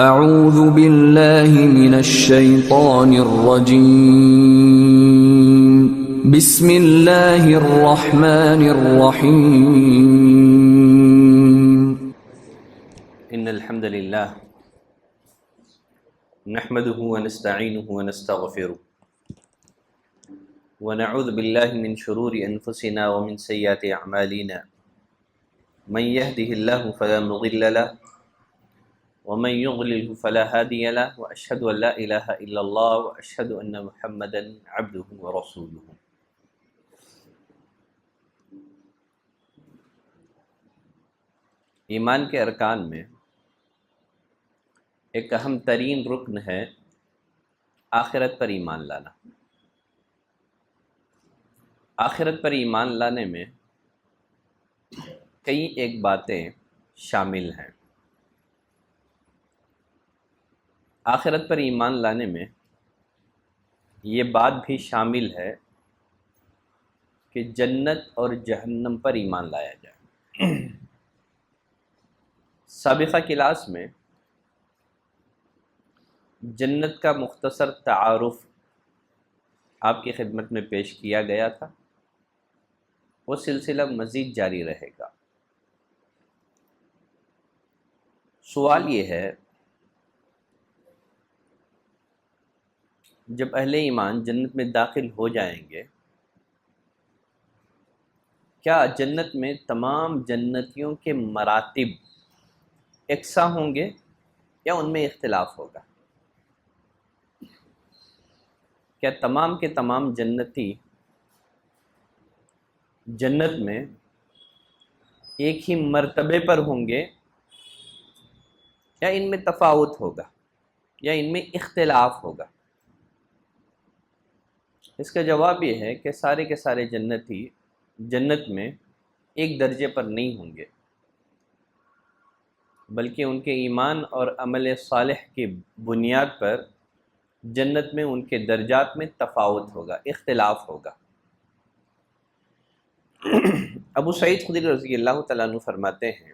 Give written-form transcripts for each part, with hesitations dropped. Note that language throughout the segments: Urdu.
اعوذ باللہ من الشیطان الرجیم بسم اللہ الرحمن الرحیم ان الحمد للہ نحمده ونستعینه ونستغفره ونعوذ باللہ من شرور انفسنا ومن سیئات اعمالنا من يهده اللہ فلا مضل له ومن يضلل فلا هادي له واشهد ان لا اله الا الله واشهد ان محمدا عبده ورسوله. ایمان کے ارکان میں ایک اہم ترین رکن ہے آخرت پر ایمان لانا. آخرت پر ایمان لانے میں کئی ایک باتیں شامل ہیں. آخرت پر ایمان لانے میں یہ بات بھی شامل ہے کہ جنت اور جہنم پر ایمان لایا جائے. سابقہ کلاس میں جنت کا مختصر تعارف آپ کی خدمت میں پیش کیا گیا تھا. وہ سلسلہ مزید جاری رہے گا. سوال یہ ہے، جب اہل ایمان جنت میں داخل ہو جائیں گے، کیا جنت میں تمام جنتیوں کے مراتب یکساں ہوں گے یا ان میں اختلاف ہوگا؟ کیا تمام کے تمام جنتی جنت میں ایک ہی مرتبے پر ہوں گے یا ان میں تفاوت ہوگا یا ان میں اختلاف ہوگا؟ اس کا جواب یہ ہے کہ سارے کے سارے جنتی جنت میں ایک درجے پر نہیں ہوں گے، بلکہ ان کے ایمان اور عمل صالح کی بنیاد پر جنت میں ان کے درجات میں تفاوت ہوگا، اختلاف ہوگا. ابو سعید خدری رضی اللہ تعالیٰ عنہ فرماتے ہیں،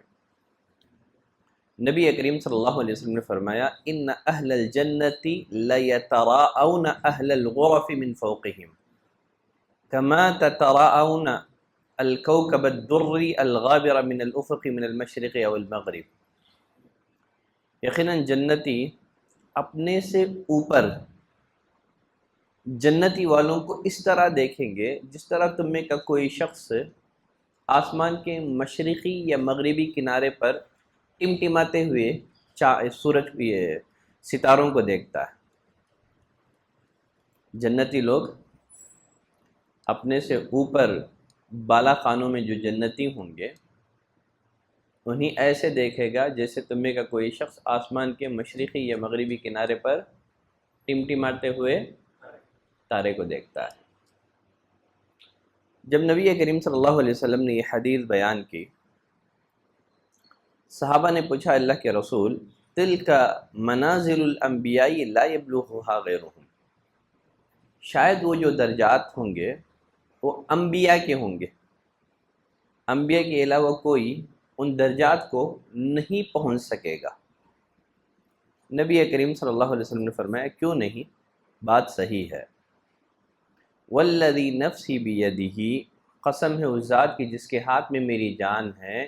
نبی کریم صلی اللہ علیہ وسلم نے فرمایا، ان اہل الجنت لیتراءون اہل الغرف من فوقهم كما تتراءون الكوكب الدری الغابر من الافق من المشرق او المغرب. یقیناً جنتی اپنے سے اوپر جنتی والوں کو اس طرح دیکھیں گے جس طرح تم میں کا کوئی شخص آسمان کے مشرقی یا مغربی کنارے پر ٹمٹماتے ہوئے سورج ستاروں کو دیکھتا ہے. جنتی لوگ اپنے سے اوپر بالا خانوں میں جو جنتی ہوں گے انہیں ایسے دیکھے گا جیسے تم میں کا کوئی شخص آسمان کے مشرقی یا مغربی کنارے پر ٹمٹماتے ہوئے تارے کو دیکھتا ہے. جب نبی کریم صلی اللہ علیہ وسلم نے یہ حدیث بیان کی، صحابہ نے پوچھا، اللہ کے رسول، تلک منازل الانبیاء لا یبلغھا غیرہم، شاید وہ جو درجات ہوں گے وہ انبیاء کے ہوں گے، انبیاء کے علاوہ کوئی ان درجات کو نہیں پہنچ سکے گا. نبی کریم صلی اللہ علیہ وسلم نے فرمایا، کیوں نہیں؟ بات صحیح ہے. والذی نفسی بیدہ، قسم ہے اس ذات کی جس کے ہاتھ میں میری جان ہے،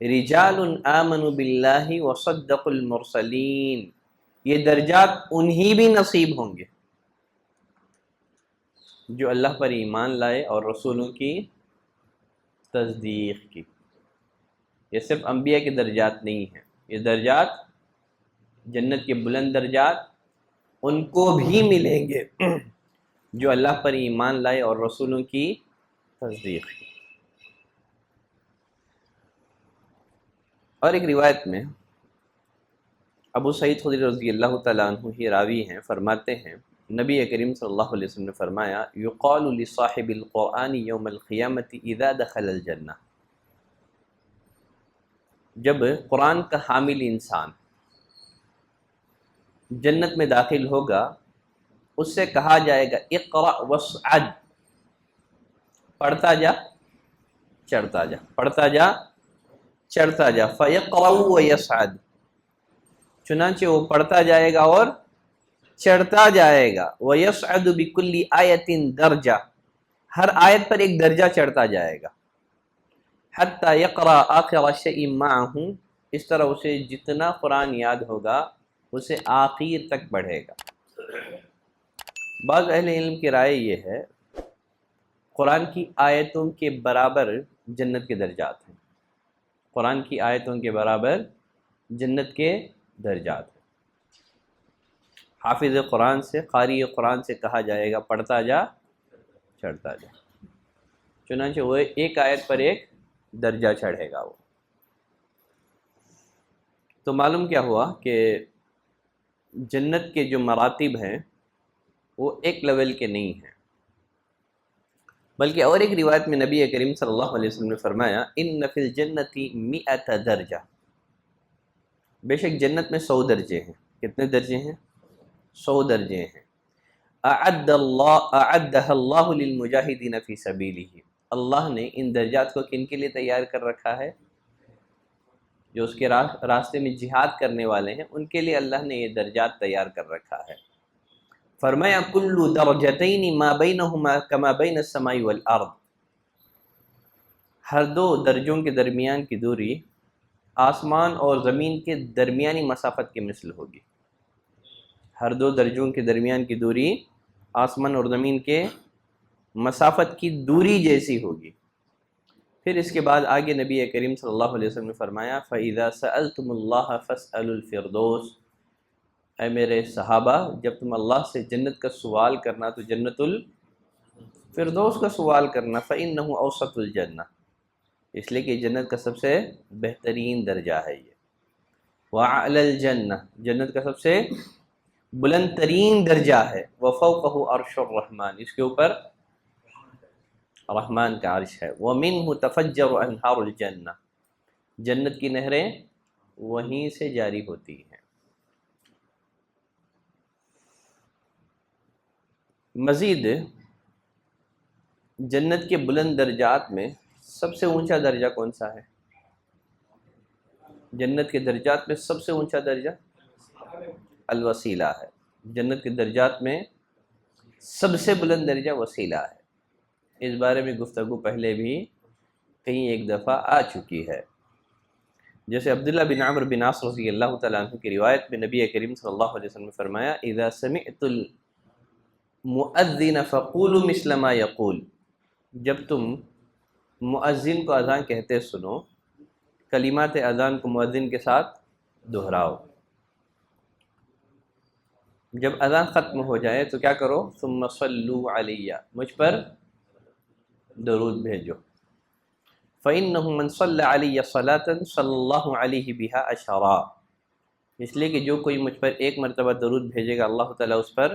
رجال آمنوا باللہ وصدقوا المرسلین، یہ درجات انہی بھی نصیب ہوں گے جو اللہ پر ایمان لائے اور رسولوں کی تصدیق کی. یہ صرف انبیاء کے درجات نہیں ہیں، یہ درجات جنت کے بلند درجات ان کو بھی ملیں گے جو اللہ پر ایمان لائے اور رسولوں کی تصدیق کی. اور ایک روایت میں ابو سعید خدری رضی اللہ تعالیٰ عنہ ہی راوی ہیں، فرماتے ہیں، نبی کریم صلی اللہ علیہ وسلم نے فرمایا، یقال لصاحب القرآن یوم القیامت اذا دخل الجنہ، جب قرآن کا حامل انسان جنت میں داخل ہوگا اس سے کہا جائے گا، اقرأ واصعد، پڑھتا جا چڑھتا جا، پڑھتا جا چڑھتا جا. فَيَقْرَأُ وَيَصْعَدُ، چنانچہ وہ پڑھتا جائے گا اور چڑھتا جائے گا. وَيَصْعَدُ بِكُلِّ آیَةٍ درجہ، ہر آیت پر ایک درجہ چڑھتا جائے گا. حَتَّى يَقْرَأَ آخِرَ شَيْءٍ مَعَهُ، اس طرح اسے جتنا قرآن یاد ہوگا اسے آخر تک پڑھے گا. بعض اہل علم کی رائے یہ ہے قرآن کی آیتوں کے برابر جنت کے درجات ہیں. قرآن کی آیتوں کے برابر جنت کے درجات ہیں. حافظ قرآن سے، قاری قرآن سے کہا جائے گا پڑھتا جا چڑھتا جا، چنانچہ وہ ایک آیت پر ایک درجہ چڑھے گا. وہ تو معلوم کیا ہوا کہ جنت کے جو مراتب ہیں وہ ایک لیول کے نہیں ہیں، بلکہ اور ایک روایت میں نبی کریم صلی اللہ علیہ وسلم نے فرمایا ان فی الجنت 100 درجہ، بے شک جنت میں 100 درجے ہیں. کتنے درجے ہیں؟ 100 درجے ہیں. اعدها اللہ للمجاہدین فی سبیلہ، اللہ نے ان درجات کو کن کے لیے تیار کر رکھا ہے؟ جو اس کے راستے میں جہاد کرنے والے ہیں ان کے لیے اللہ نے یہ درجات تیار کر رکھا ہے. فرمایا کل درجتین ما بینہما کما بین السماء والارض، ہر دو درجوں کے درمیان کی دوری آسمان اور زمین کے درمیانی مسافت کے مثل ہوگی. ہر دو درجوں کے درمیان کی دوری آسمان اور زمین کے مسافت کی دوری جیسی ہوگی. پھر اس کے بعد آگے نبی کریم صلی اللہ علیہ وسلم نے فرمایا فَإِذَا سَأَلْتُمُ اللَّهَ فَاسْأَلُوا الْفِرْدَوْسَ، اے میرے صحابہ جب تم اللہ سے جنت کا سوال کرنا تو جنت الفردوس کا سوال کرنا. فَإِنَّهُ أَوْسَطُ الْجَنَّةِ، اس لیے کہ جنت کا سب سے بہترین درجہ ہے یہ. وَأَعْلَى الْجَنَّةِ، جنت کا سب سے بلند ترین درجہ ہے. وَفَوْقَهُ عَرْشُ الرَّحْمَنِ، اس کے اوپر رحمان کا عرش ہے. وَمِنْهُ تَفَجَّرُ أَنْهَارُ الْجَنَّةِ، جنت کی نہریں وہیں سے جاری ہوتی ہیں. مزید جنت کے بلند درجات میں سب سے اونچا درجہ کون سا ہے؟ جنت کے درجات میں سب سے اونچا درجہ الوسیلہ ہے. جنت کے درجات میں سب سے بلند درجہ وسیلہ ہے. اس بارے میں گفتگو پہلے بھی کہیں ایک دفعہ آ چکی ہے. جیسے عبداللہ بن عمرو بن عاص رضی اللہ تعالیٰ عنہ کی روایت میں نبی کریم صلی اللہ علیہ وسلم نے فرمایا اذا سمعت المؤذن فقولوا مثل ما يقول، جب تم مؤذن کو اذان کہتے سنو کلمات اذان کو مؤذن کے ساتھ دہراؤ. جب اذان ختم ہو جائے تو کیا کرو؟ ثم صلوا علی، مجھ پر درود بھیجو. فَإِنَّهُ مَنْ صَلَّ عَلِيَّ صَلَاةً صَلَّى اللَّهُ عَلَيْهِ بِهَا عَشْرًا، اس لیے کہ جو کوئی مجھ پر ایک مرتبہ درود بھیجے گا اللہ تعالیٰ اس پر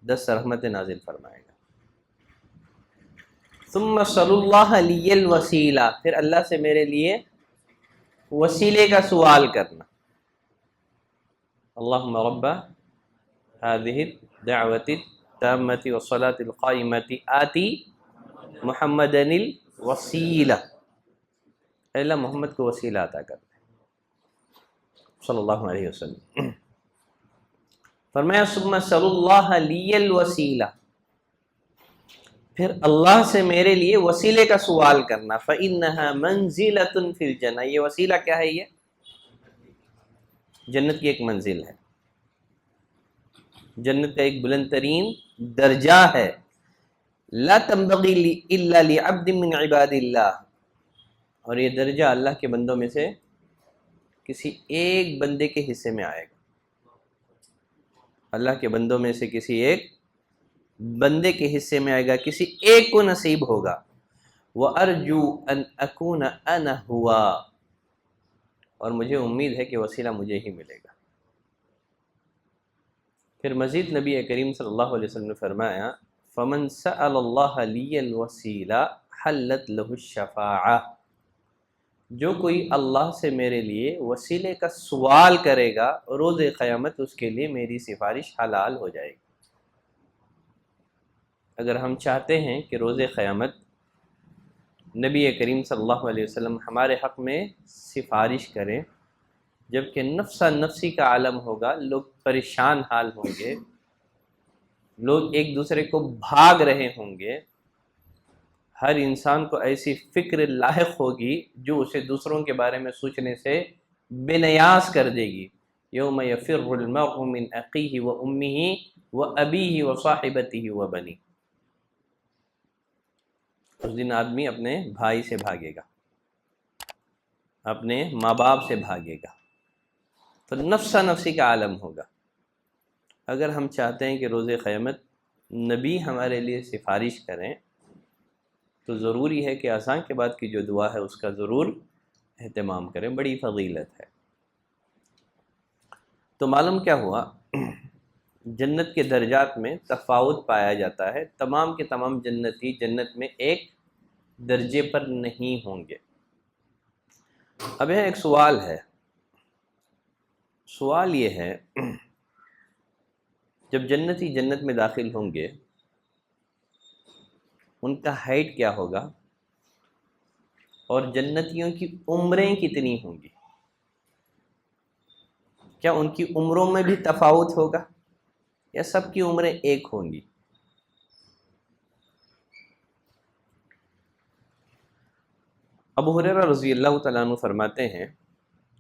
10 رحمت نازل فرمائے گا. ثُمَّ صَلُوا اللَّهَ لِيَ الْوَسِيلَةَ، پھر اللہ سے میرے لیے وسیلے کا سوال کرنا. اللہم رب هذه الدعوة التامة والصلاة القائمة آتی محمدن الوسیلہ، اے اللہ محمد کو وسیلہ عطا کر صلی اللہ علیہ وسلم. فرمایا ثم صلوا اللہ لی الوسیلہ، پھر اللہ سے میرے لیے وسیلے کا سوال کرنا. فإنها منزلۃ فی الجنہ، یہ وسیلہ کیا ہے؟ یہ جنت کی ایک منزل ہے، جنت کا ایک بلند ترین درجہ ہے. لا تنبغی الا لعبد من عباد اللہ، اور یہ درجہ اللہ کے بندوں میں سے کسی ایک بندے کے حصے میں آئے گا. اللہ کے بندوں میں سے کسی ایک بندے کے حصے میں آئے گا، کسی ایک کو نصیب ہوگا. وَأَرْجُو أَنْ أَكُونَ أَنَا هُوَا، اور مجھے امید ہے کہ وسیلہ مجھے ہی ملے گا. پھر مزید نبی کریم صلی اللہ علیہ وسلم نے فرمایا فَمَنْ سَأَلَ اللَّهَ لِيَ الْوَسِيلَةَ حَلَّتْ لَهُ الشَّفَاعَةُ، جو کوئی اللہ سے میرے لیے وسیلے کا سوال کرے گا روز قیامت اس کے لیے میری سفارش حلال ہو جائے گی. اگر ہم چاہتے ہیں کہ روز قیامت نبی کریم صلی اللہ علیہ وسلم ہمارے حق میں سفارش کریں جبکہ نفسا نفسی کا عالم ہوگا، لوگ پریشان حال ہوں گے، لوگ ایک دوسرے کو بھاگ رہے ہوں گے، ہر انسان کو ایسی فکر لاحق ہوگی جو اسے دوسروں کے بارے میں سوچنے سے بے نیاز کر دے گی۔ یوم یفر المرء من اخیہ و امہ و ابیہ و صاحبتہ و بنیہ، اس دن آدمی اپنے بھائی سے بھاگے گا، اپنے ماں باپ سے بھاگے گا، تو نفسا نفسی کا عالم ہوگا۔ اگر ہم چاہتے ہیں کہ روز قیامت نبی ہمارے لیے سفارش کریں تو ضروری ہے کہ اذان کے بعد کی جو دعا ہے اس کا ضرور اہتمام کریں، بڑی فضیلت ہے۔ تو معلوم کیا ہوا، جنت کے درجات میں تفاوت پایا جاتا ہے، تمام کے تمام جنتی جنت میں ایک درجے پر نہیں ہوں گے۔ اب یہاں ایک سوال ہے، سوال یہ ہے جب جنتی جنت میں داخل ہوں گے ان کا ہائٹ کیا ہوگا اور جنتیوں کی عمریں کتنی ہوں گی؟ کیا ان کی عمروں میں بھی تفاوت ہوگا یا سب کی عمریں ایک ہوں گی؟ ابو ہریرہ رضی اللہ تعالیٰ عنہ فرماتے ہیں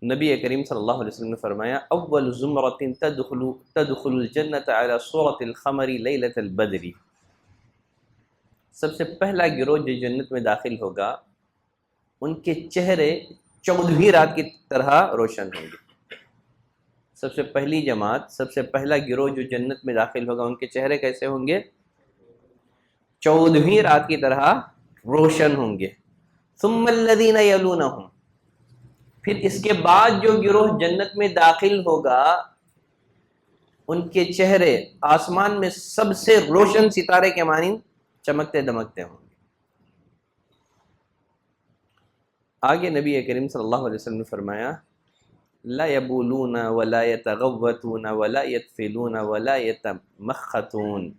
نبی کریم صلی اللہ علیہ وسلم نے فرمایا اول زمرۃ تدخل الجنۃ علی صورۃ القمر لیلۃ البدر، سب سے پہلا گروہ جو جنت میں داخل ہوگا ان کے چہرے 14ویں رات کی طرح روشن ہوں گے۔ سب سے پہلی جماعت، سب سے پہلا گروہ جو جنت میں داخل ہوگا ان کے چہرے کیسے ہوں گے؟ 14ویں رات کی طرح روشن ہوں گے۔ ثم الذین یلونہم، پھر اس کے بعد جو گروہ جنت میں داخل ہوگا ان کے چہرے آسمان میں سب سے روشن ستارے کے مانند چمکتے دمکتے ہوں گے۔ آگے نبی کریم صلی اللہ علیہ وسلم نے فرمایا لا یبولون ولا یتغوتون ولا یتفلون ولا یتمخطون،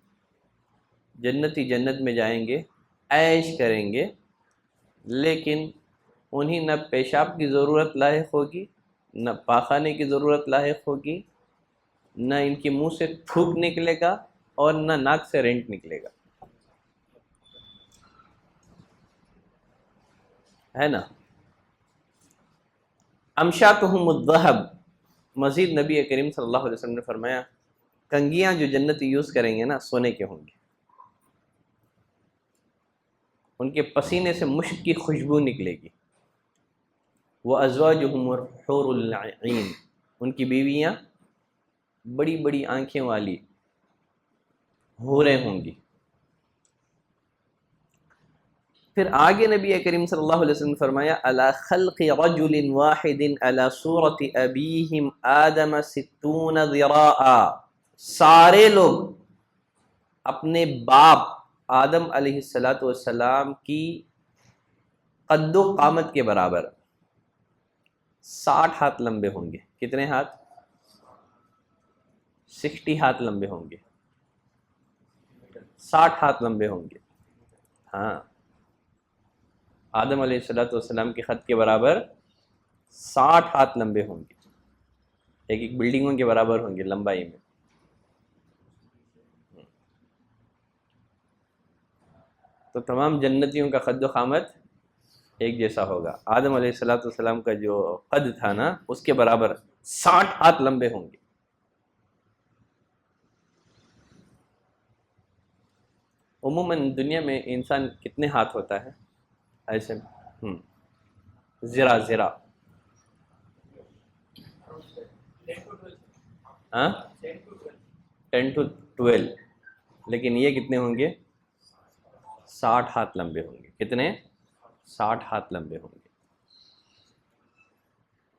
جنتی جنت میں جائیں گے، عیش کریں گے، لیکن انہیں نہ پیشاب کی ضرورت لاحق ہوگی، نہ پاخانے کی ضرورت لاحق ہوگی، نہ ان کے منہ سے تھوک نکلے گا اور نہ ناک سے رینٹ نکلے گا، ہے نا۔ امشاتہم الذہب، مزید نبی کریم صلی اللہ علیہ وسلم نے فرمایا کنگھیاں جو جنتی یوز کریں گے نا سونے کے ہوں گے، ان کے پسینے سے مشک کی خوشبو نکلے گی۔ وَأَزْوَاجُهُمُ الْحُورُ الْعِينُ، ان کی بیویاں بڑی بڑی آنکھیں والی حوریں ہوں گی۔ پھر آگے نبی کریم صلی اللہ علیہ وسلم نے فرمایا عَلَى خَلْقِ رَجُلٍ وَاحِدٍ عَلَى صُورَةِ أَبِيهِمْ آدَمَ 60 ذِرَاعًا، سارے لوگ اپنے باپ آدم علیہ السلام کی قد و قامت کے برابر 60 ہاتھ لمبے ہوں گے۔ کتنے ہاتھ؟ 60 ہاتھ لمبے ہوں گے، 60 ہاتھ لمبے ہوں گے۔ ہاں، آدم علیہ السلام کے قد کے برابر 60 ہاتھ لمبے ہوں گے، ایک بلڈنگوں کے برابر ہوں گے لمبائی میں۔ تو تمام جنتیوں کا قد و قامت ایک جیسا ہوگا، آدم علیہ السلام کا جو قد تھا نا اس کے برابر 60 ہاتھ لمبے ہوں گے۔ عموماً دنیا میں انسان کتنے ہاتھ ہوتا ہے ایسے؟ زرا 10 to 12، لیکن یہ کتنے ہوں گے؟ 60 ہاتھ لمبے ہوں گے۔ کتنے؟ 60 ہاتھ لمبے ہوں گے۔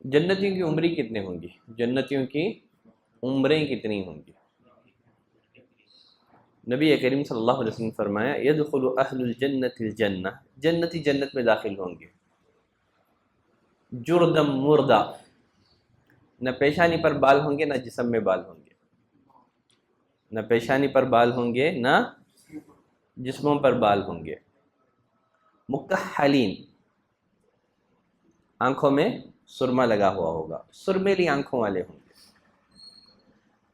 جنتیوں کی عمریں کتنے ہوں گی؟ جنتیوں کی عمریں کتنی ہوں گی؟ نبی کریم صلی اللہ علیہ وسلم نے فرمایا یدخل اہل الجنت الجنہ، جنتی جنت میں داخل ہوں گے جردم مردہ، نہ پیشانی پر بال ہوں گے نہ جسم میں بال ہوں گے، نہ پیشانی پر بال ہوں گے نہ جسموں پر بال ہوں گے، مکحلین، آنکھوں میں سرما لگا ہوا ہوگا، سرمیلی آنکھوں والے ہوں گے۔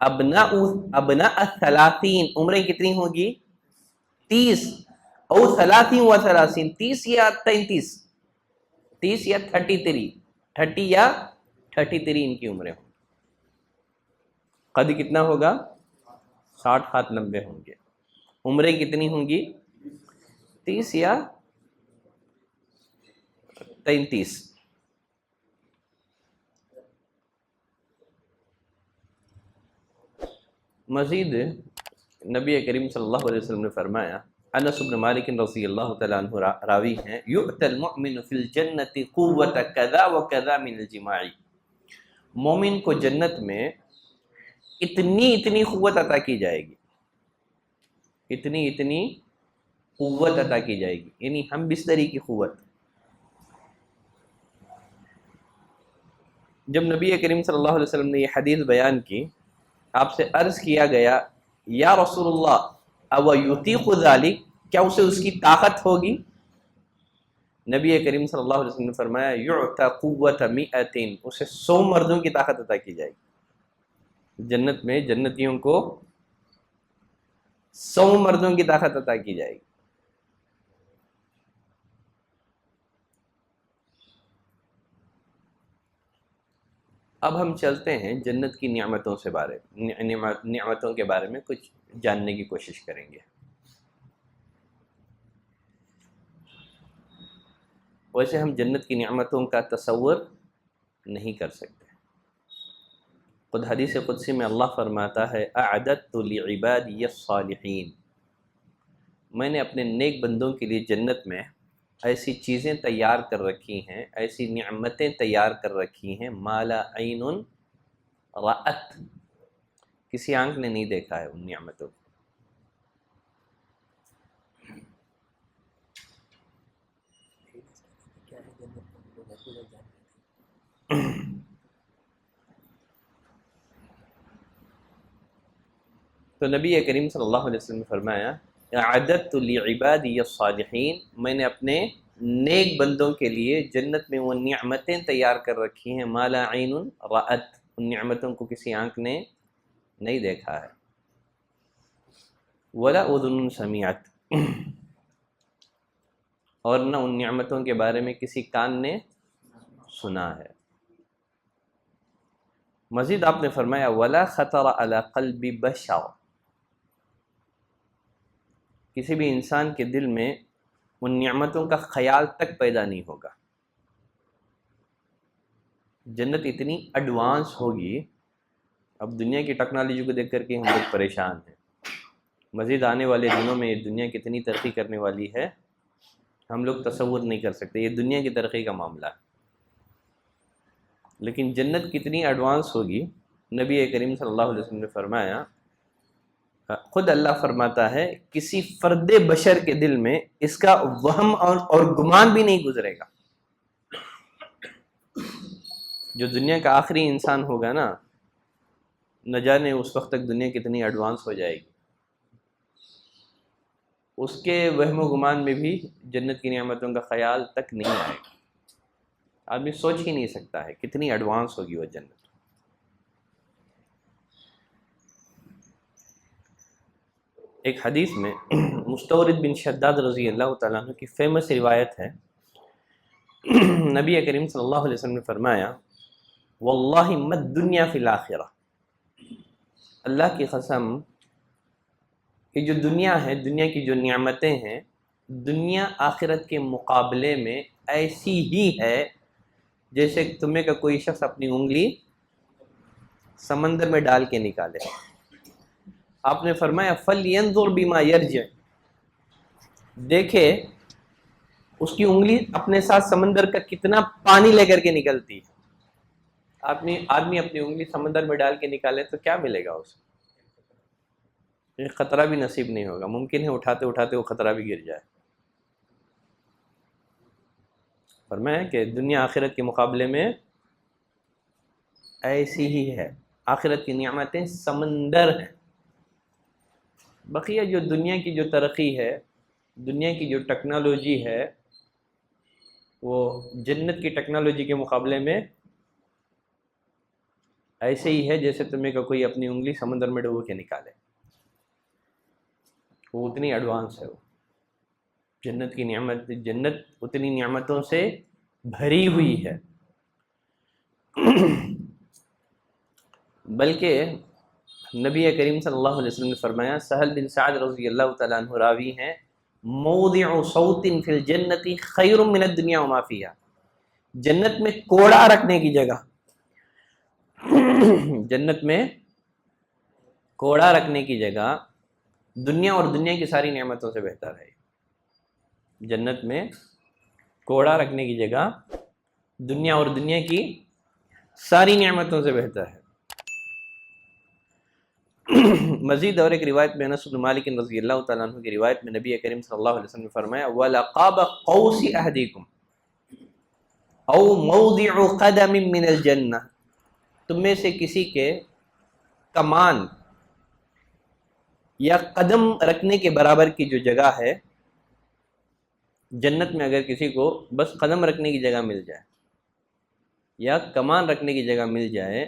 ابناء الثلاثین، عمریں کتنی ہوگی؟ 30، او 30 و 30، 30 یا 33، 30 یا 33، 30 یا 33 ان کی عمریں ہوں گی۔ قد کتنا ہوگا؟ 60 ہاتھ لمبے ہوں گے۔ عمریں کتنی ہوں گی؟ 30 یا 33۔ مزید نبی کریم صلی اللہ علیہ وسلم نے فرمایا، انس بن مالک رضی اللہ تعالیٰ عنہ راوی ہیں، یؤتی المؤمن فی الجنۃ قوۃ کذا و کذا من الجماع، مومن کو جنت میں اتنی قوت عطا کی جائے گی، اتنی قوت عطا کی جائے گی، یعنی ہم بستری کی قوت۔ جب نبی کریم صلی اللہ علیہ وسلم نے یہ حدیث بیان کی، آپ سے عرض کیا گیا، یا رسول اللہ او یطیق ذلک، کیا اسے اس کی طاقت ہوگی؟ نبی کریم صلی اللہ علیہ وسلم نے فرمایا، یعطى قوت 100، اسے 100 مردوں کی طاقت عطا کی جائے گی۔ جنت میں جنتیوں کو 100 مردوں کی طاقت عطا کی جائے گی۔ اب ہم چلتے ہیں جنت کی نعمتوں کے بارے میں کچھ جاننے کی کوشش کریں گے۔ ویسے ہم جنت کی نعمتوں کا تصور نہیں کر سکتے۔ خود حدیث قدسی میں اللہ فرماتا ہے، اعددت لعبادی الصالحین، میں نے اپنے نیک بندوں کے لیے جنت میں ایسی چیزیں تیار کر رکھی ہیں، ایسی نعمتیں تیار کر رکھی ہیں، ما لا عین رأت، کسی آنکھ نے نہیں دیکھا ہے ان نعمتوں کو۔ تو نبی کریم صلی اللہ علیہ وسلم نے فرمایا، اعددت لعبادی الصالحین، میں نے اپنے نیک بندوں کے لیے جنت میں وہ نعمتیں تیار کر رکھی ہیں، ما لا عین رأت، ان نعمتوں کو کسی آنکھ نے نہیں دیکھا ہے، ولا اذن سمعت، اور نہ ان نعمتوں کے بارے میں کسی کان نے سنا ہے۔ مزید آپ نے فرمایا، ولا خطر علی قلب بشر، کسی بھی انسان کے دل میں ان نعمتوں کا خیال تک پیدا نہیں ہوگا۔ جنت اتنی ایڈوانس ہوگی، اب دنیا کی ٹیکنالوجی کو دیکھ کر کے ہم لوگ پریشان ہیں، مزید آنے والے دنوں میں یہ دنیا کتنی ترقی کرنے والی ہے ہم لوگ تصور نہیں کر سکتے، یہ دنیا کی ترقی کا معاملہ ہے۔ لیکن جنت کتنی ایڈوانس ہوگی، نبی کریم صلی اللہ علیہ وسلم نے فرمایا، خود اللہ فرماتا ہے، کسی فرد بشر کے دل میں اس کا وہم اور گمان بھی نہیں گزرے گا۔ جو دنیا کا آخری انسان ہوگا نا، نہ جانے اس وقت تک دنیا کتنی ایڈوانس ہو جائے گی، اس کے وہم و گمان میں بھی جنت کی نعمتوں کا خیال تک نہیں آئے گا۔ آدمی سوچ ہی نہیں سکتا ہے کتنی ایڈوانس ہوگی وہ جنت۔ ایک حدیث میں مستورد بن شداد رضی اللہ تعالیٰ عنہ کی فیمس روایت ہے، نبی کریم صلی اللہ علیہ وسلم نے فرمایا، واللہ ما الدنیا فی الآخرہ، اللہ کی قسم کہ جو دنیا ہے، دنیا کی جو نعمتیں ہیں، دنیا آخرت کے مقابلے میں ایسی ہی ہے جیسے تمہیں کا کوئی شخص اپنی انگلی سمندر میں ڈال کے نکالے۔ آپ نے فرمایا، فَلْيَنْظُرْ بِمَا يَرْجِعُ، دیکھے اس کی انگلی اپنے ساتھ سمندر کا کتنا پانی لے کر کے نکلتی ہے۔ آدمی اپنی انگلی سمندر میں ڈال کے نکالے تو کیا ملے گا اسے؟ ایک خطرہ بھی نصیب نہیں ہوگا، ممکن ہے اٹھاتے اٹھاتے وہ خطرہ بھی گر جائے۔ فرمایا کہ دنیا آخرت کے مقابلے میں ایسی ہی ہے، آخرت کی نعمتیں سمندر ہیں۔ بقیہ جو دنیا کی جو ترقی ہے، دنیا کی جو ٹیکنالوجی ہے، وہ جنت کی ٹیکنالوجی کے مقابلے میں ایسے ہی ہے جیسے تمہیں کا کوئی اپنی انگلی سمندر میں ڈبو کے نکالے، وہ اتنی ایڈوانس ہے وہ جنت کی نعمت، جنت اتنی نعمتوں سے بھری ہوئی ہے۔ بلکہ نبی کریم صلی اللہ علیہ وسلم نے فرمایا، سہل بن سعد رضی اللہ تعالیٰ عنہ راوی ہیں، موضع صوت فی الجنت خیر من الدنیا وما فیہا، جنت میں کوڑا رکھنے کی جگہ، جنت میں کوڑا رکھنے کی جگہ دنیا اور دنیا کی ساری نعمتوں سے بہتر ہے۔ جنت میں کوڑا رکھنے کی جگہ دنیا اور دنیا کی ساری نعمتوں سے بہتر ہے۔ مزید اور ایک روایت میں انس بن مالک رضی اللہ تعالیٰ عنہ کی روایت میں نبی کریم صلی اللہ علیہ وسلم نے فرمایا، وَلَقَابَ قَوْسِ أَحَدِكُمْ أَوْ مَوْضِعُ قَدَمٍ مِّنَ الْجَنَّةِ، تم میں سے کسی کے کمان یا قدم رکھنے کے برابر کی جو جگہ ہے جنت میں، اگر کسی کو بس قدم رکھنے کی جگہ مل جائے یا کمان رکھنے کی جگہ مل جائے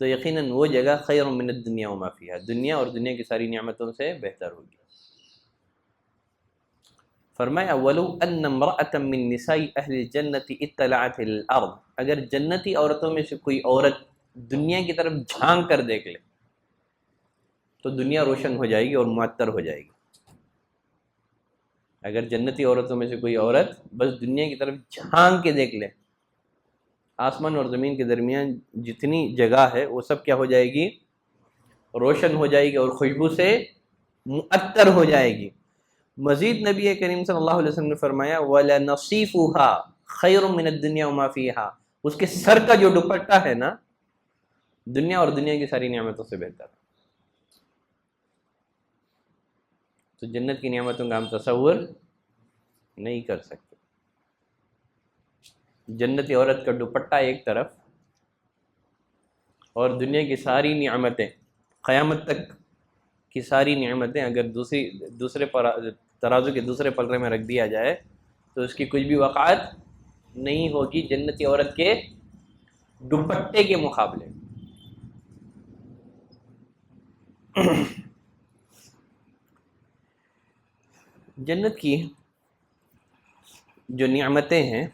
تو یقیناً وہ جگہ خیر من الدنیا وما فیہا، دنیا اور دنیا کی ساری نعمتوں سے بہتر ہوگی۔ فرمایا وَلَوْ أَنَّ امْرَأَةً مِّن نِّسَاءِ أَهْلِ الْجَنَّةِ اطَّلَعَتِ الْأَرْض، اگر جنتی عورتوں میں سے کوئی عورت دنیا کی طرف جھانک کر دیکھ لے تو دنیا روشن ہو جائے گی اور معطر ہو جائے گی۔ اگر جنتی عورتوں میں سے کوئی عورت بس دنیا کی طرف جھانک کے دیکھ لے، آسمان اور زمین کے درمیان جتنی جگہ ہے وہ سب کیا ہو جائے گی؟ روشن ہو جائے گی اور خوشبو سے معطر ہو جائے گی۔ مزید نبی کریم صلی اللہ علیہ وسلم نے فرمایا وَلَنَصِيفُهَا خَيْرٌ مِّنَ الدُّنْيَا وَمَا فِيهَا، اس کے سر کا جو دوپٹہ ہے نا، دنیا اور دنیا کی ساری نعمتوں سے بہتر ہے۔ تو جنت کی نعمتوں کا ہم تصور نہیں کر سکتے۔ جنتی عورت کا دوپٹہ ایک طرف اور دنیا کی ساری نعمتیں، قیامت تک کی ساری نعمتیں اگر دوسرے ترازو کے دوسرے پلڑے میں رکھ دیا جائے تو اس کی کچھ بھی وقعت نہیں ہوگی جنتی عورت کے دوپٹے کے مقابلے۔ جنت کی جو نعمتیں ہیں،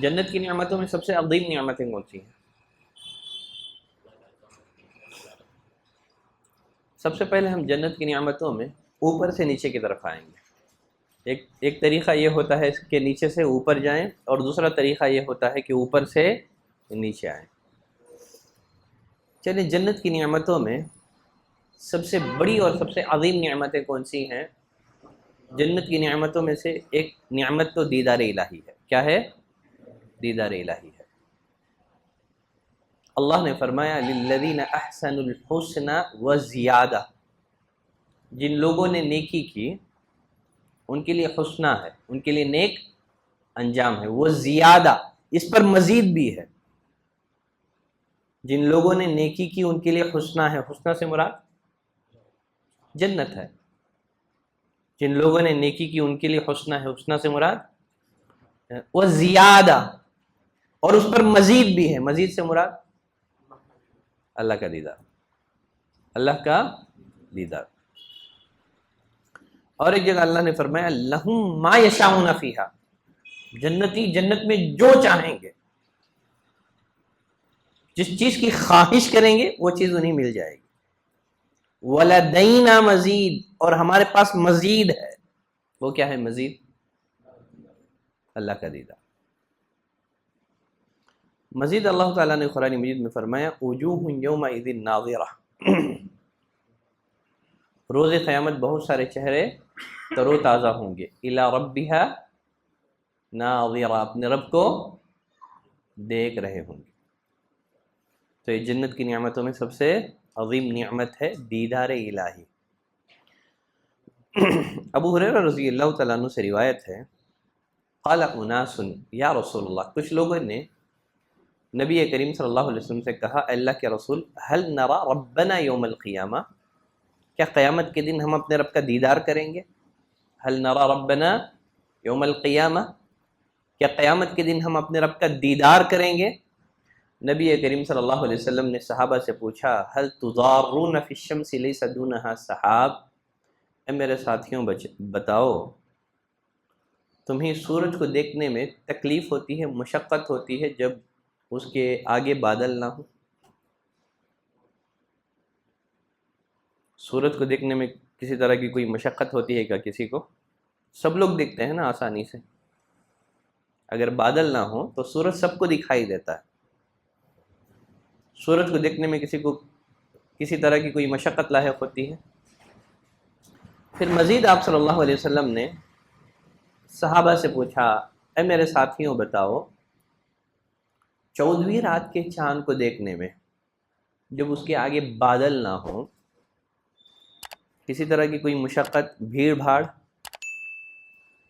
جنت کی نعمتوں میں سب سے عظیم نعمتیں کون سی ہیں؟ سب سے پہلے ہم جنت کی نعمتوں میں اوپر سے نیچے کی طرف آئیں گے۔ ایک طریقہ یہ ہوتا ہے کہ نیچے سے اوپر جائیں، اور دوسرا طریقہ یہ ہوتا ہے کہ اوپر سے نیچے آئیں۔ چلیں، جنت کی نعمتوں میں سب سے بڑی اور سب سے عظیم نعمتیں کون سی ہیں؟ جنت کی نعمتوں میں سے ایک نعمت تو دیدار الہی ہے۔ کیا ہے؟ دیدار الہی ہے۔ اللہ نے فرمایا للذین احسنوا الحسنى وزیادہ، جن لوگوں نے نیکی کی ان کے لیے حسنہ ہے، ان کے لیے نیک انجام ہے، وہ زیادہ، اس پر مزید بھی ہے۔ جن لوگوں نے نیکی کی ان کے لیے حسنہ ہے، حسنہ سے مراد جنت ہے۔ جن لوگوں نے نیکی کی ان کے لیے حسنہ ہے، حسنہ سے مراد وہ زیادہ، اور اس پر مزید بھی ہے۔ مزید سے مراد اللہ کا دیدار، اللہ کا دیدار۔ اور ایک جگہ اللہ نے فرمایا لَهُم مَا يَشَاءُونَ فِيهَا، جنتی جنت میں جو چاہیں گے، جس چیز کی خواہش کریں گے وہ چیز انہیں مل جائے گی۔ وَلَدَيْنَا مزید، اور ہمارے پاس مزید ہے۔ وہ کیا ہے مزید؟ اللہ کا دیدار۔ مزید اللہ تعالیٰ نے قرآن مجید میں فرمایا وجوہ یومئذ ناظرہ، روز قیامت بہت سارے چہرے تر و تازہ ہوں گے، الی ربہا ناظرہ، اپنے رب کو دیکھ رہے ہوں گے۔ تو یہ جنت کی نعمتوں میں سب سے عظیم نعمت ہے دیدار الہی۔ ابو ہریرہ رضی اللہ تعالیٰ عنہ سے روایت ہے، قال اناس یا رسول اللہ، کچھ لوگوں نے نبی کریم صلی اللہ علیہ وسلم سے کہا، اللہ کے رسول، هل نرى ربنا یوم القیامہ، کیا قیامت کے دن ہم اپنے رب کا دیدار کریں گے؟ هل نرى ربنا یوم القیامہ، کیا قیامت کے دن ہم اپنے رب کا دیدار کریں گے؟ نبی کریم صلی اللہ علیہ وسلم نے صحابہ سے پوچھا هل تضارون فی الشمس لیس دونها سحاب، اے میرے ساتھیوں بتاؤ تمہیں سورج کو دیکھنے میں تکلیف ہوتی ہے، مشقت ہوتی ہے جب اس کے آگے بادل نہ ہو؟ سورج کو دیکھنے میں کسی طرح کی کوئی مشقت ہوتی ہے کیا کسی کو؟ سب لوگ دیکھتے ہیں نا آسانی سے۔ اگر بادل نہ ہو تو سورج سب کو دکھائی دیتا ہے۔ سورج کو دیکھنے میں کسی کو کسی طرح کی کوئی مشقت لاحق ہوتی ہے؟ پھر مزید آپ صلی اللہ علیہ وسلم نے صحابہ سے پوچھا اے میرے ساتھیوں بتاؤ 14ویں رات کے چاند کو دیکھنے میں جب اس کے آگے بادل نہ ہو کسی طرح کی کوئی مشقت، بھیڑ بھاڑ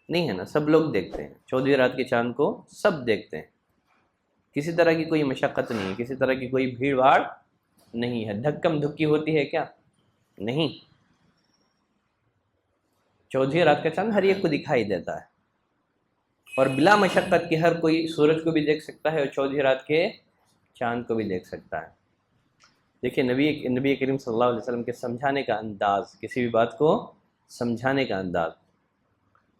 نہیں ہے نا؟ سب لوگ دیکھتے ہیں 14ویں رات کے چاند کو، سب دیکھتے ہیں، کسی طرح کی کوئی مشقت نہیں ہے، کسی طرح کی کوئی بھیڑ بھاڑ نہیں ہے۔ دھکم دھکی ہوتی ہے کیا؟ نہیں۔ 14ویں رات کا چاند ہر ایک کو دکھائی دیتا ہے اور بلا مشقت کہ ہر کوئی سورج کو بھی دیکھ سکتا ہے اور 14ویں رات کے چاند کو بھی دیکھ سکتا ہے۔ دیکھیں نبی کریم صلی اللہ علیہ وسلم کے سمجھانے کا انداز، کسی بھی بات کو سمجھانے کا انداز۔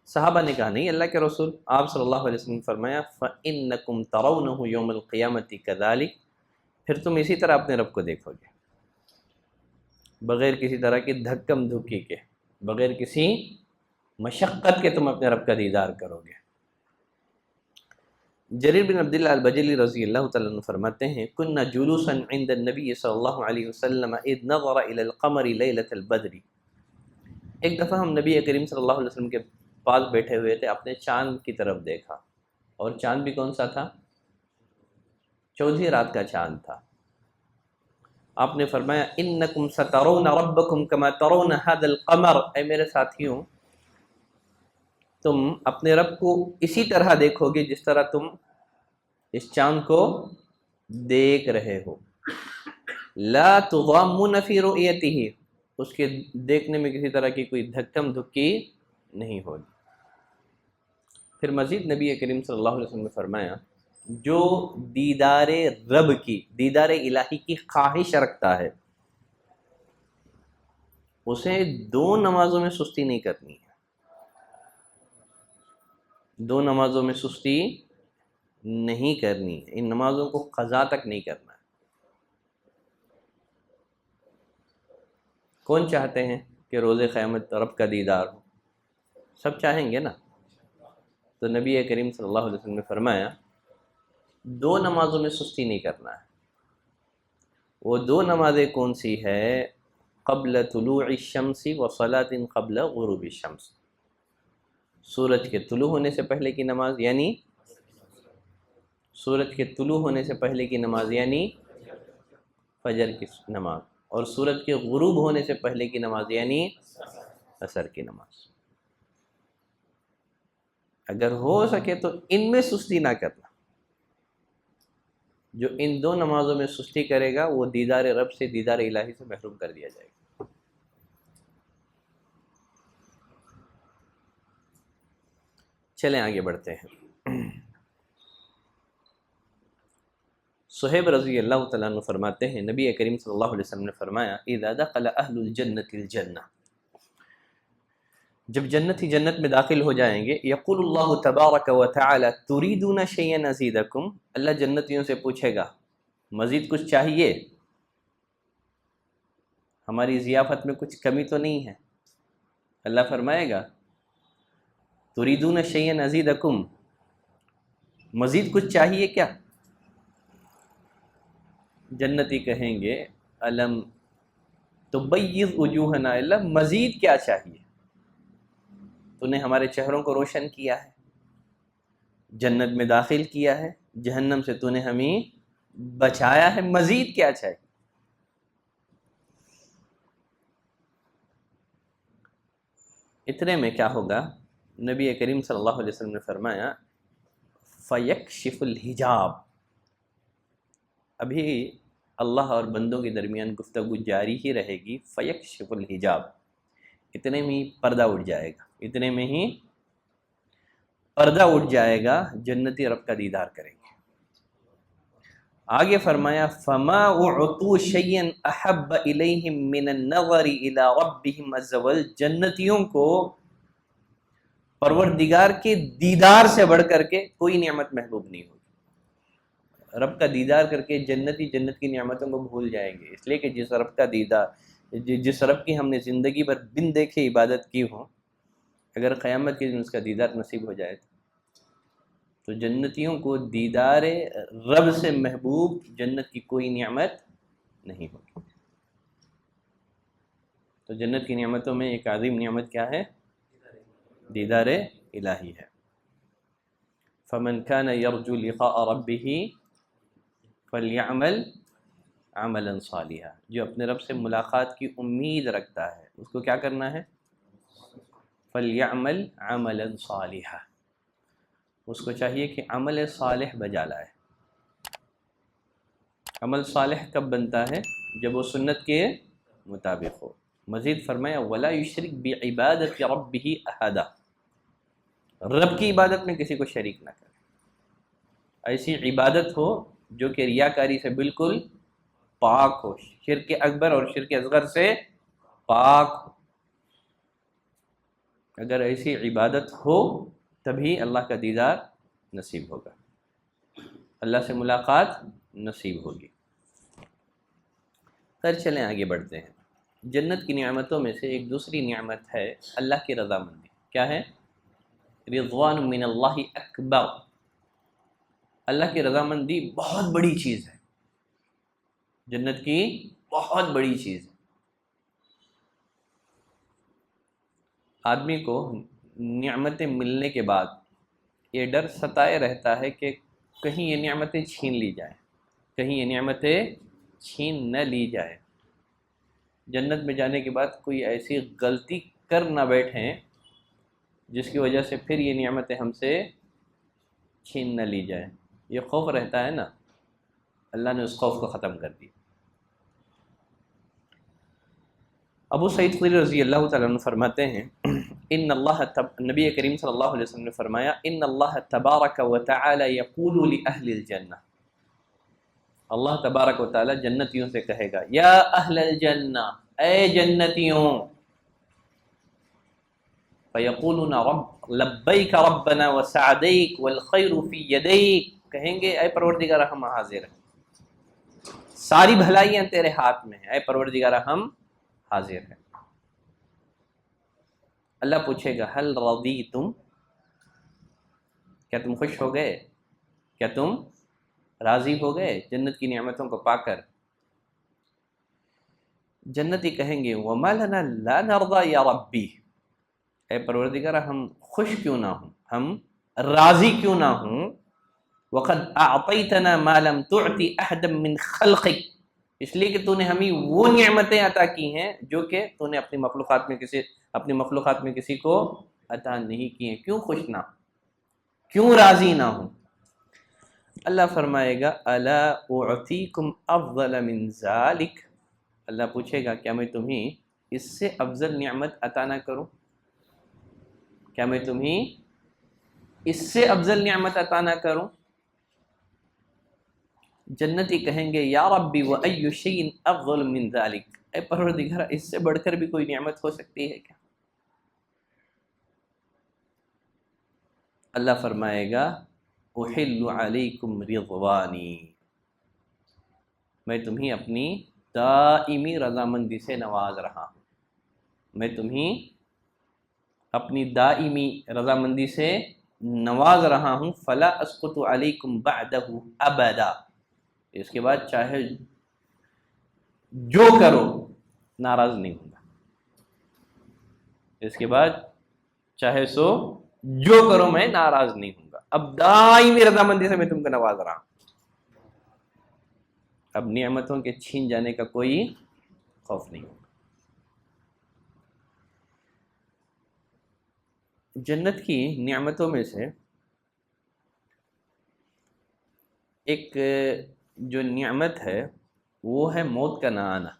صحابہ نے کہا نہیں اللہ کے رسول، آپ صلی اللہ علیہ وسلم نے فرمایا فَإِنَّكُمْ تَرَوْنَهُ يَوْمَ الْقِيَامَةِ كَذَلِكَ، پھر تم اسی طرح اپنے رب کو دیکھو گے، بغیر کسی طرح کی دھکم دھکی کے، بغیر کسی مشقت کے تم اپنے رب کا دیدار کرو گے۔ جریر بن عبداللہ البجلی رضی اللہ تعالیٰ عنہ فرماتے ہیں كُنَّا جُلُوسًا عِنْدَ النَّبِيِّ صلی اللہ علیہ وسلم اذ نظر الى القمر لیلۃ البدر، ایک دفعہ ہم نبی کریم صلی اللہ علیہ وسلم کے پاس بیٹھے ہوئے تھے، اپنے چاند کی طرف دیکھا، اور چاند بھی کون سا تھا؟ 14ویں رات کا چاند تھا۔ آپ نے فرمایا انکم سترون ربکم کما ترون هذا القمر، اے میرے ساتھیوں تم اپنے رب کو اسی طرح دیکھو گے جس طرح تم اس چاند کو دیکھ رہے ہو۔ لا تضامون فی رؤیتہ، اس کے دیکھنے میں کسی طرح کی کوئی دھکم دھکی نہیں ہوگی۔ پھر مزید نبی کریم صلی اللہ علیہ وسلم نے فرمایا جو دیدار رب کی، دیدار الہی کی خواہش رکھتا ہے اسے 2 نمازوں میں سستی نہیں کرنی ہے، 2 نمازوں میں سستی نہیں کرنی ہے، ان نمازوں کو قضا تک نہیں کرنا ہے۔ کون چاہتے ہیں کہ روز قیامت رب کا دیدار ہو؟ سب چاہیں گے نا؟ تو نبی کریم صلی اللہ علیہ وسلم نے فرمایا 2 نمازوں میں سستی نہیں کرنا ہے۔ وہ 2 نمازیں کون سی ہے؟ قبل طلوع الشمس وصلاۃ قبل غروب الشمس، سورج کے طلوع ہونے سے پہلے کی نماز یعنی سورج کے طلوع ہونے سے پہلے کی نماز یعنی فجر کی نماز، اور سورج کے غروب ہونے سے پہلے کی نماز یعنی عصر کی نماز۔ اگر ہو سکے تو ان میں سستی نہ کرنا، جو ان 2 نمازوں میں سستی کرے گا وہ دیدار رب سے، دیدار الہی سے محروم کر دیا جائے گا۔ چلیں آگے بڑھتے ہیں۔ صہیب رضی اللہ تعالیٰ عنہ فرماتے ہیں نبی کریم صلی اللہ علیہ وسلم نے فرمایا اذا دخل اہل الجنت الجنہ، جب جنتی جنت میں داخل ہو جائیں گے یقول اللہ تبارک و تعالی تریدون شیئا ازیدکم، اللہ جنتیوں سے پوچھے گا مزید کچھ چاہیے؟ ہماری ضیافت میں کچھ کمی تو نہیں ہے؟ اللہ فرمائے گا تریدون شیئا ازیدکم، مزید کچھ چاہیے کیا؟ جنتی کہیں گے الم تبیض وجوہنا، اللہ مزید کیا چاہیے؟ تو نے ہمارے چہروں کو روشن کیا ہے، جنت میں داخل کیا ہے، جہنم سے تو نے ہمیں بچایا ہے، مزید کیا چاہیے؟ اتنے میں کیا ہوگا؟ نبی کریم صلی اللہ علیہ وسلم نے فرمایا فیکشف الحجاب، ابھی اللہ اور بندوں کے درمیان گفتگو جاری ہی رہے گی، فیکشف الحجاب، اتنے میں ہی پردہ اٹھ جائے گا، اتنے میں ہی پردہ اٹھ جائے گا، جنتی رب کا دیدار کریں گے۔ آگے فرمایا فما اعطوا شيئا احب اليهم من النظر الى ربهم عز وجل، جنتیوں کو پروردگار کے دیدار سے بڑھ کر کے کوئی نعمت محبوب نہیں ہوگی۔ رب کا دیدار کر کے جنتی جنت کی نعمتوں کو بھول جائیں گے، اس لیے کہ جس رب کا دیدار، جس رب کی ہم نے زندگی بھر بن دیکھے عبادت کی ہو، اگر قیامت کے دن اس کا دیدار نصیب ہو جائے تو جنتیوں کو دیدار رب سے محبوب جنت کی کوئی نعمت نہیں ہوگی۔ تو جنت کی نعمتوں میں ایک عظیم نعمت کیا ہے؟ دیدار الہی ہے۔ فمن كان يرجو لقاء ربه فليعمل عملا صالحا، جو اپنے رب سے ملاقات کی امید رکھتا ہے اس کو کیا کرنا ہے؟ فليعمل عملا صالحا، اس کو چاہیے کہ عمل صالح بجا لائے۔ عمل صالح کب بنتا ہے؟ جب وہ سنت کے مطابق ہو۔ مزید فرمایا ولا یشرک بعبادت ربہ احدا، رب کی عبادت میں کسی کو شریک نہ کرے، ایسی عبادت ہو جو کہ ریاکاری سے بالکل پاک ہو، شرک اکبر اور شرک اصغر سے پاک ہو۔ اگر ایسی عبادت ہو تبھی اللہ کا دیدار نصیب ہوگا، اللہ سے ملاقات نصیب ہوگی۔ پھر چلیں آگے بڑھتے ہیں۔ جنت کی نعمتوں میں سے ایک دوسری نعمت ہے اللہ کی رضامندی۔ کیا ہے؟ رضوان من اللہ اکبر، اللہ کی رضامندی بہت بڑی چیز ہے، جنت کی بہت بڑی چیز ہے۔ آدمی کو نعمتیں ملنے کے بعد یہ ڈر ستائے رہتا ہے کہ کہیں یہ نعمتیں چھین لی جائیں، کہیں یہ نعمتیں چھین نہ لی جائے، جنت میں جانے کے بعد کوئی ایسی غلطی کر نہ بیٹھیں جس کی وجہ سے پھر یہ نعمتیں ہم سے چھین نہ لی جائیں۔ یہ خوف رہتا ہے نا، اللہ نے اس خوف کو ختم کر دیا۔ ابو سعید خدری رضی اللہ تعالیٰ عنہ فرماتے ہیں نبی کریم صلی اللہ علیہ وسلم نے فرمایا ان اللہ تبارک و تعالی یقول لأہل الجنہ، اللہ تبارک و تعالی جنتیوں سے کہے گا یا اہل الجنہ، اے جنتیوں، فیقولون رب لبیک ربنا وسعدیک والخیر فی یدیک، کہیں گے اے پروردگار ہم حاضر ہیں، ساری بھلائیاں تیرے ہاتھ میں ہیں، اے پروردگار ہم حاضر ہیں۔ اللہ پوچھے گا حل رضیتم، کیا تم خوش ہو گئے، کیا تم راضی ہو گئے جنت کی نعمتوں کو پا کر؟ جنتی کہیں گے وما لنا لا نرضى یا ربی، اے پروردگار ہم خوش کیوں نہ ہوں، ہم راضی کیوں نہ ہوں، وقد اعطیتنا ما لم تعطی احدا من خلقک، اس لیے کہ تو نے ہمیں وہ نعمتیں عطا کی ہیں جو کہ تو نے اپنی مخلوقات میں کسی کو عطا نہیں کی ہیں، کیوں خوش نہ ہوں، کیوں راضی نہ ہوں؟ اللہ فرمائے گا الا اعطیکم افضل من ذلک، اللہ پوچھے گا کیا میں تمہیں اس سے افضل نعمت عطا نہ کروں، کیا میں تمہیں اس سے افضل نعمت عطا نہ کروں؟ جنتی کہیں گے یا ربی وای شیء افضل من ذلک، اے پروردگار اس سے بڑھ کر بھی کوئی نعمت ہو سکتی ہے کیا؟ اللہ فرمائے گا احل علیکم رضوانی، میں تمہیں اپنی دائمی رضامندی سے نواز رہا ہوں، میں تمہیں اپنی دائمی رضامندی سے نواز رہا ہوں، فلا اسقط علیکم بعدہ ابدا، اس کے بعد چاہے جو کرو ناراض نہیں ہوں گا، اس کے بعد چاہے سو جو کرو میں ناراض نہیں ہوں گا، اب دائمی رضامندی سے میں تم کو نواز رہا ہوں، اب نعمتوں کے چھین جانے کا کوئی خوف نہیں ہوگا۔ جنت کی نعمتوں میں سے ایک جو نعمت ہے وہ ہے موت کا نہ آنا۔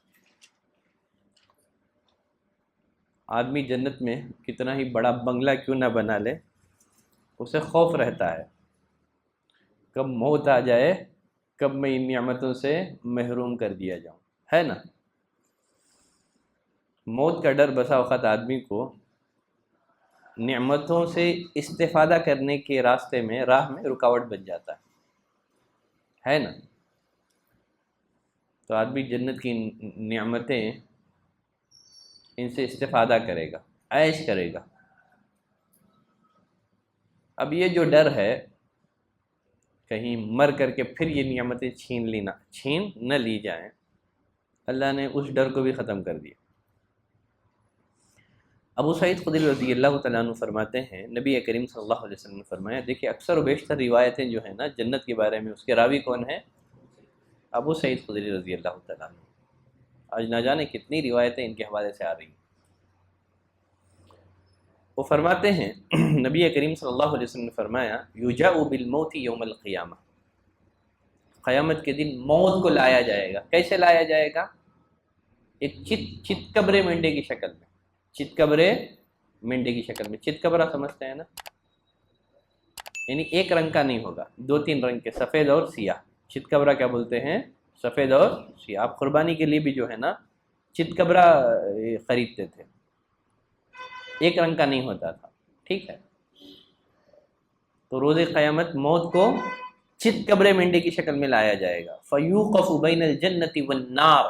آدمی جنت میں کتنا ہی بڑا بنگلہ کیوں نہ بنا لے، اسے خوف رہتا ہے کب موت آ جائے، کب میں ان نعمتوں سے محروم کر دیا جاؤں، ہے نا؟ موت کا ڈر بسا اوقات آدمی کو نعمتوں سے استفادہ کرنے کے راستے میں، راہ میں رکاوٹ بن جاتا ہے نا؟ تو آدمی جنت کی نعمتیں، ان سے استفادہ کرے گا، عیش کرے گا۔ اب یہ جو ڈر ہے کہیں مر کر کے پھر یہ نعمتیں چھین نہ لی جائیں، اللہ نے اس ڈر کو بھی ختم کر دیا۔ ابو سعید خدری رضی اللہ تعالیٰ عنہ فرماتے ہیں، نبی کریم صلی اللہ علیہ وسلم نے فرمایا، دیکھیں اکثر و بیشتر روایتیں جو ہیں نا جنت کے بارے میں، اس کے راوی کون ہیں؟ ابو سعید خدری رضی اللہ تعالیٰ عنہ۔ آج نہ جانے کتنی روایتیں ان کے حوالے سے آ رہی ہیں۔ وہ فرماتے ہیں نبی کریم صلی اللہ علیہ وسلم نے فرمایا، یجاء بالموت یوم القیامہ، قیامت کے دن موت کو لایا جائے گا۔ کیسے لایا جائے گا؟ ایک چت قبرے مینڈے کی شکل میں، چت قبرے مینڈے کی شکل میں۔ چت قبرہ سمجھتے ہیں نا؟ یعنی ایک رنگ کا نہیں ہوگا، 2-3 رنگ کے، سفید اور سیاہ۔ چت قبرہ کیا بولتے ہیں؟ سفید اور سیاہ۔ آپ قربانی کے لیے بھی جو ہے نا چت قبرہ خریدتے تھے، ایک رنگ کا نہیں ہوتا تھا، ٹھیک ہے؟ تو روز قیامت موت کو چت قبرے مینڈے کی شکل میں لایا جائے گا۔ فیوقف بین الجنت والنار،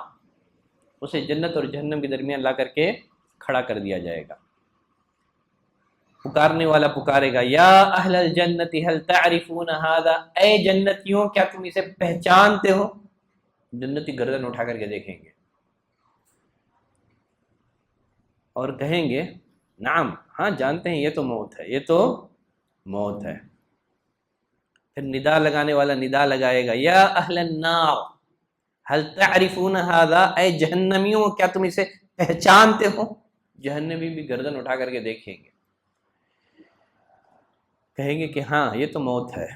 اسے جنت اور جہنم کے درمیان لا کر کے کھڑا کر دیا جائے گا۔ پکارنے والا پکارے گا، یا اہل الجنت هل تعرفون هذا، اے جنتیوں کیا تم اسے پہچانتے ہو؟ جنتی گردن اٹھا کر کے دیکھیں گے اور کہیں گے نعم، ہاں جانتے ہیں، یہ تو موت ہے، یہ تو موت ہے۔ پھر ندا لگانے والا ندا لگائے گا، یا اہل النار هل تعرفون هذا، اے جہنمیوں کیا تم اسے پہچانتے ہو؟ جہنمی بھی گردن اٹھا کر کے دیکھیں گے، کہیں گے کہ ہاں یہ تو موت ہے۔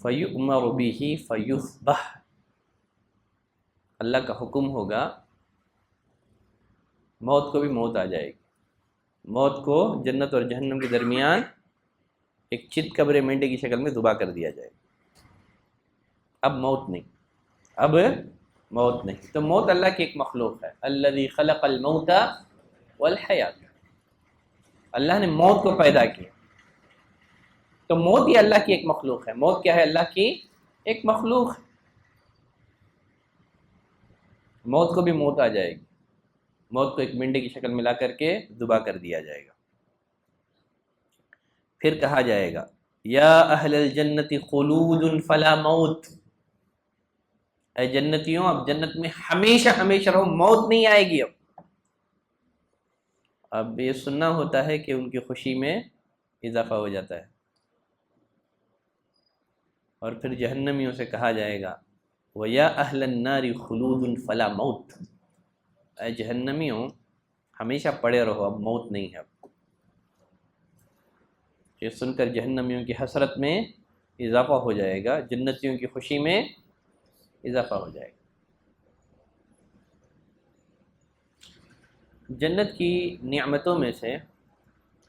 فَيُؤْمَرُ بِهِ فَيُذْبَحُ، اللہ کا حکم ہوگا، موت کو بھی موت آ جائے گی، موت کو جنت اور جہنم کے درمیان ایک چت قبرے مینڈے کی شکل میں ذبح کر دیا جائے گا۔ اب موت نہیں، اب موت نہیں۔ تو موت اللہ کی ایک مخلوق ہے، الذی خلق الموت والحیات، اللہ نے موت کو پیدا کیا۔ تو موت یہ اللہ کی ایک مخلوق ہے۔ موت کیا ہے؟ اللہ کی ایک مخلوق ہے۔ موت کو بھی موت آ جائے گی، موت کو ایک مینڈے کی شکل میں لا کر کے ذبح کر دیا جائے گا۔ پھر کہا جائے گا، یا اہل الجنت خلود فلا موت، اے جنتیوں اب جنت میں ہمیشہ ہمیشہ رہو، موت نہیں آئے گی۔ اب یہ سننا ہوتا ہے کہ ان کی خوشی میں اضافہ ہو جاتا ہے۔ اور پھر جہنمیوں سے کہا جائے گا، وَيَا أَهْلَ النَّارِ خُلُودٌ فَلَا مَوْتٌ، اے جہنمیوں ہمیشہ پڑے رہو، اب موت نہیں ہے۔ یہ سن کر جہنمیوں کی حسرت میں اضافہ ہو جائے گا، جنتیوں کی خوشی میں اضافہ ہو جائے گا۔ جنت کی نعمتوں میں سے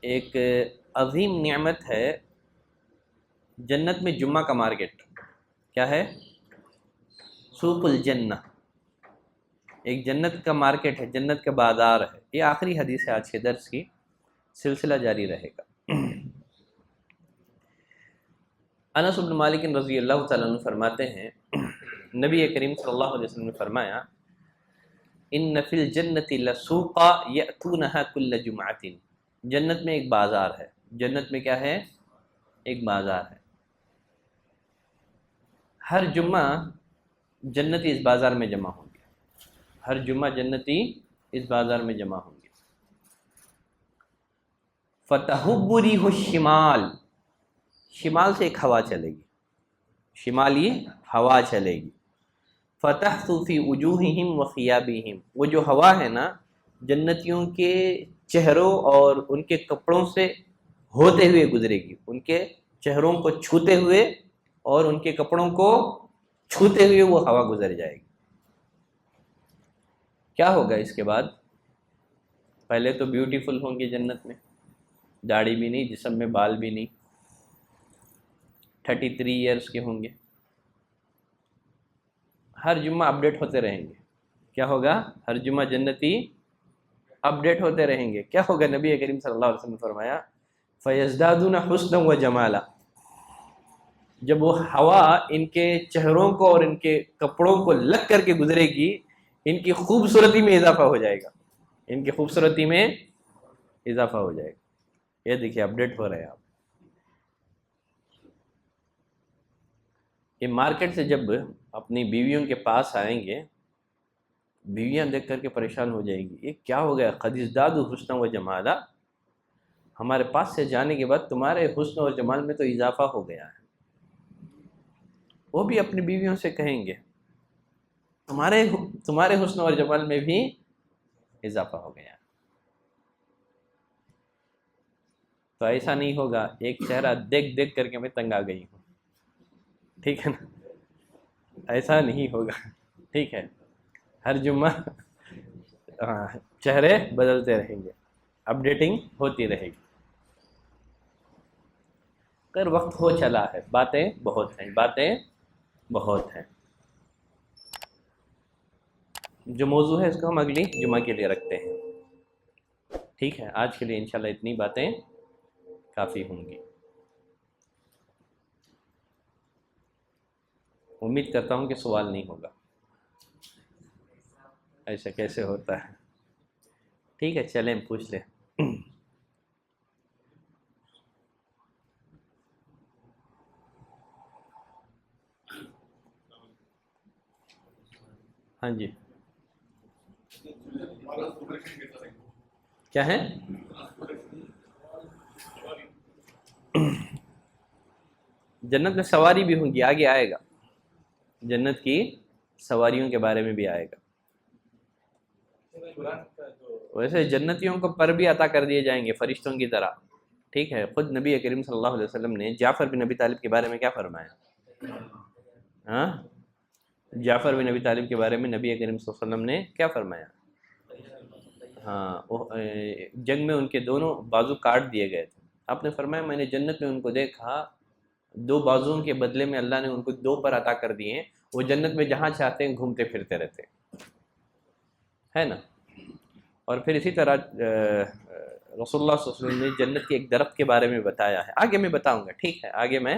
ایک عظیم نعمت ہے جنت میں جمعہ کا مارکیٹ۔ کیا ہے؟ سوق الجنہ، ایک جنت کا مارکیٹ ہے، جنت کا بازار ہے۔ یہ آخری حدیث ہے آج کے درس کی، سلسلہ جاری رہے گا۔ انس بن مالک رضی اللہ تعالیٰ عنہ فرماتے ہیں، نبی کریم صلی اللہ علیہ وسلم نے فرمایا، ان فی الجنت لسوقا یأتونہا کل جمعۃ، جنت میں ایک بازار ہے۔ جنت میں کیا ہے؟ ایک بازار ہے۔ ہر جمعہ جنتی اس بازار میں جمع ہوں گے، ہر جمعہ جنتی اس بازار میں جمع ہوں گے۔ فتحب ریح الشمال، شمال سے ایک ہوا چلے گی، شمالی ہوا چلے گی۔ فتحث فی وجوہہم وثیابہم، وہ جو ہوا ہے نا جنتیوں کے چہروں اور ان کے کپڑوں سے ہوتے ہوئے گزرے گی، ان کے چہروں کو چھوتے ہوئے اور ان کے کپڑوں کو چھوتے ہوئے وہ ہوا گزر جائے گی۔ کیا ہوگا اس کے بعد؟ پہلے تو بیوٹیفل ہوں گے جنت میں، داڑھی بھی نہیں، جسم میں بال بھی نہیں، 33 ایئرس کے ہوں گے، ہر جمعہ اپڈیٹ ہوتے رہیں گے۔ کیا ہوگا؟ ہر جمعہ جنتی اپڈیٹ ہوتے رہیں گے۔ کیا ہوگا؟ نبی کریم صلی اللہ علیہ وسلم نے فرمایا فَيَزْدَادُونَ حُسْنًا وَجَمَالًا، جب وہ ہوا ان کے چہروں کو اور ان کے کپڑوں کو لگ کر کے گزرے گی، ان کی خوبصورتی میں اضافہ ہو جائے گا، ان کی خوبصورتی میں اضافہ ہو جائے گا۔ یہ دیکھیے اپڈیٹ ہو رہے ہیں آپ۔ یہ مارکیٹ سے جب اپنی بیویوں کے پاس آئیں گے، بیویاں دیکھ کر کے پریشان ہو جائیں گی، یہ کیا ہو گیا؟ قد ازدادوا حسنا و جمالا، ہمارے پاس سے جانے کے بعد تمہارے حسن اور جمال میں تو اضافہ ہو گیا ہے۔ وہ بھی اپنی بیویوں سے کہیں گے تمہارے حسن اور جمال میں بھی اضافہ ہو گیا۔ تو ایسا نہیں ہوگا ایک چہرہ دیکھ دیکھ کر کے میں تنگ آ گئی ہوں، ٹھیک ہے نا؟ ایسا نہیں ہوگا، ٹھیک ہے؟ ہر جمعہ چہرے بدلتے رہیں گے، اپڈیٹنگ ہوتی رہے گی۔ اگر وقت ہو چلا ہے، باتیں بہت ہیں، باتیں بہت ہیں۔ جو موضوع ہے اس کو ہم اگلی جمعہ کے لیے رکھتے ہیں، ٹھیک ہے؟ آج کے لیے انشاءاللہ اتنی باتیں کافی ہوں گی۔ امید کرتا ہوں کہ سوال نہیں ہوگا۔ ایسا کیسے ہوتا ہے؟ ٹھیک ہے، چلیں پوچھ لیں۔ ہاں جی، کیا ہے؟ جنت میں سواری بھی ہوں گی، آگے آئے گا، جنت کی سواریوں کے بارے میں بھی آئے گا۔ ویسے جنتیوں کو پر بھی عطا کر دیے جائیں گے فرشتوں کی طرح، ٹھیک ہے؟ خود نبی کریم صلی اللہ علیہ وسلم نے جعفر بن ابی طالب کے بارے میں کیا فرمایا؟ ہاں، جعفر بن ابی طالب کے بارے میں نبی کریم صلی اللہ علیہ وسلم نے کیا فرمایا؟ ہاں، جنگ میں ان کے دونوں بازو کاٹ دیے گئے تھے، آپ نے فرمایا میں نے جنت میں ان کو دیکھا، 2 بازوؤں کے بدلے میں اللہ نے ان کو 2 پر عطا کر دیے ہیں، وہ جنت میں جہاں چاہتے ہیں گھومتے پھرتے رہتے ہے نا۔ اور پھر اسی طرح رسول اللہ صلی اللہ علیہ وسلم نے جنت کے ایک درخت کے بارے میں بتایا ہے، آگے میں بتاؤں گا، ٹھیک ہے؟ آگے میں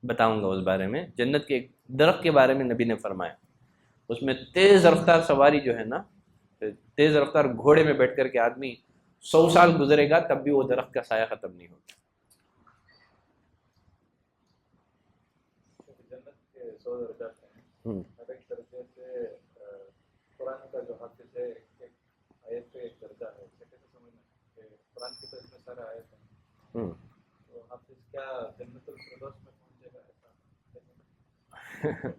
بتاؤں گا اس بارے میں۔ جنت کے ایک درخت کے بارے میں نبی نے فرمایا، اس میں تیز رفتار سواری جو ہے نا، تیز رفتار گھوڑے میں بیٹھ کر کے آدمی 100 سال گزرے گا تب بھی وہ درخت کا سایہ ختم نہیں ہوگا۔ قرآن کا جو حافظ ہے ایک آیت پہ ایک درجہ ہے، اسے کیسے سمجھنا کہ قرآن کی تو اتنے سارے آیت ہیں، تو حافظ کیا جنت الفردوس میں پہنچے گا؟ ایسا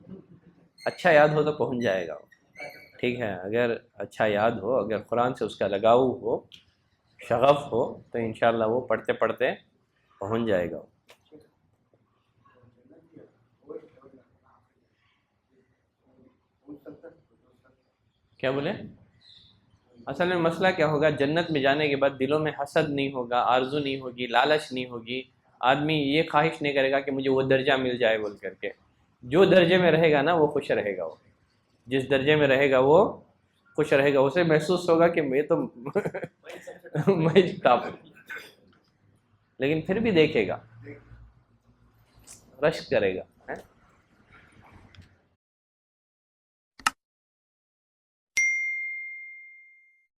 اچھا یاد ہو تو پہنچ جائے گا، ٹھیک ہے؟ اگر اچھا یاد ہو، اگر قرآن سے اس کا لگاؤ ہو، شغف ہو، تو انشاءاللہ وہ پڑھتے پڑھتے پہنچ جائے گا۔ کیا بولے؟ اصل میں مسئلہ کیا ہوگا، جنت میں جانے کے بعد دلوں میں حسد نہیں ہوگا، آرزو نہیں ہوگی، لالچ نہیں ہوگی، آدمی یہ خواہش نہیں کرے گا کہ مجھے وہ درجہ مل جائے بول کر کے۔ جو درجے میں رہے گا نا وہ خوش رہے گا، وہ جس درجے میں رہے گا وہ خوش رہے گا، اسے محسوس ہوگا کہ میں تو میں ٹاپ، لیکن پھر بھی دیکھے گا، رشک کرے گا۔